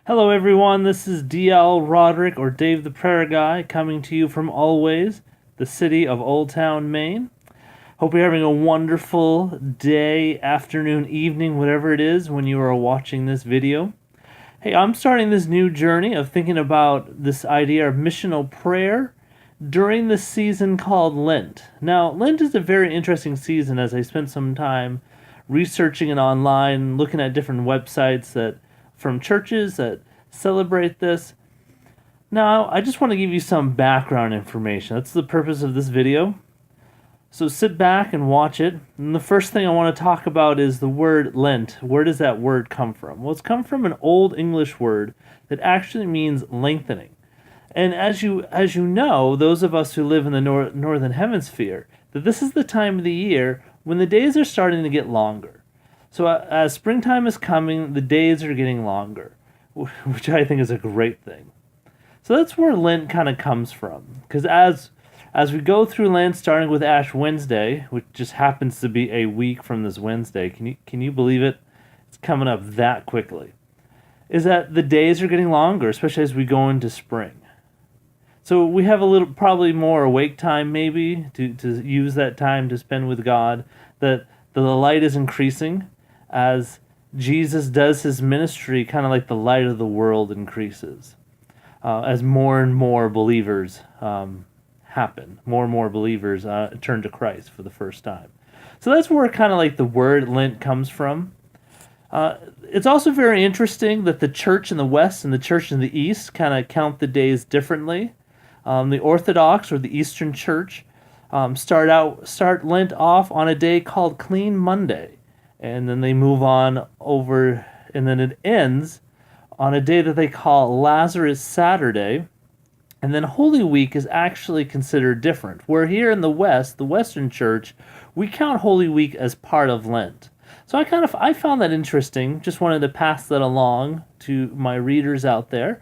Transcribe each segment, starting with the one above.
Hello, everyone. This is DL Roderick, or Dave the Prayer Guy, coming to you from Always, the city of Old Town, Maine. Hope you're having a wonderful day, afternoon, evening, whatever it is when you are watching this video. Hey, I'm starting this new journey of thinking about this idea of missional prayer during the season called Lent. Now, Lent is a very interesting season as I spent some time researching it online, looking at different websites that from churches that celebrate this. Now, I just want to give you some background information. That's the purpose of this video. So sit back and watch it. And the first thing I want to talk about is the word Lent. Where does that word come from? Well, it's come from an Old English word that actually means lengthening. And as you know, those of us who live in the northern hemisphere, that this is the time of the year when the days are starting to get longer. So as springtime is coming, the days are getting longer, which I think is a great thing. So that's where Lent kind of comes from. Because as we go through Lent, starting with Ash Wednesday, which just happens to be a week from this Wednesday, can you believe it? It's coming up that quickly. Is that the days are getting longer, especially as we go into spring. So we have a little, probably more awake time maybe to use that time to spend with God. That the light is increasing as Jesus does his ministry, kind of like the light of the world increases. As more and more believers happen, more and more believers turn to Christ for the first time. So that's where kind of like the word Lent comes from. It's also very interesting that the church in the West and the church in the East kind of count the days differently. The Orthodox or the Eastern Church start Lent off on a day called Clean Monday. And then they move on over, and then it ends on a day that they call Lazarus Saturday. And then Holy Week is actually considered different. Where here in the West, the Western Church, we count Holy Week as part of Lent. So I found that interesting. Just wanted to pass that along to my readers out there.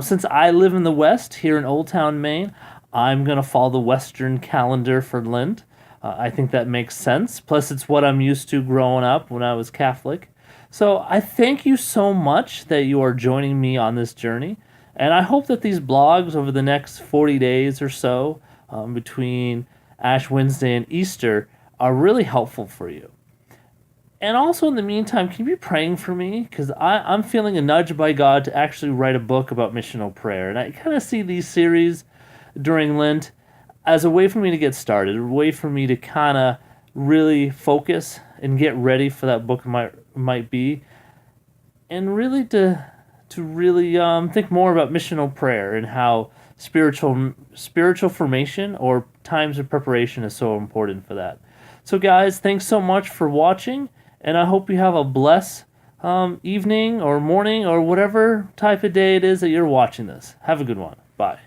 Since I live in the West, here in Old Town, Maine, I'm going to follow the Western calendar for Lent. I think that makes sense. Plus, it's what I'm used to growing up when I was Catholic. So I thank you so much that you are joining me on this journey. And I hope that these blogs over the next 40 days or so, between Ash Wednesday and Easter, are really helpful for you. And also in the meantime, can you be praying for me? Because I'm feeling a nudge by God to actually write a book about missional prayer. And I kind of see these series during Lent as a way for me to get started, a way for me to kind of really focus and get ready for that book might be, and really to really think more about missional prayer and how spiritual formation or times of preparation is so important for that. So guys, thanks so much for watching, and I hope you have a blessed evening or morning or whatever type of day it is that you're watching this. Have a good one. Bye.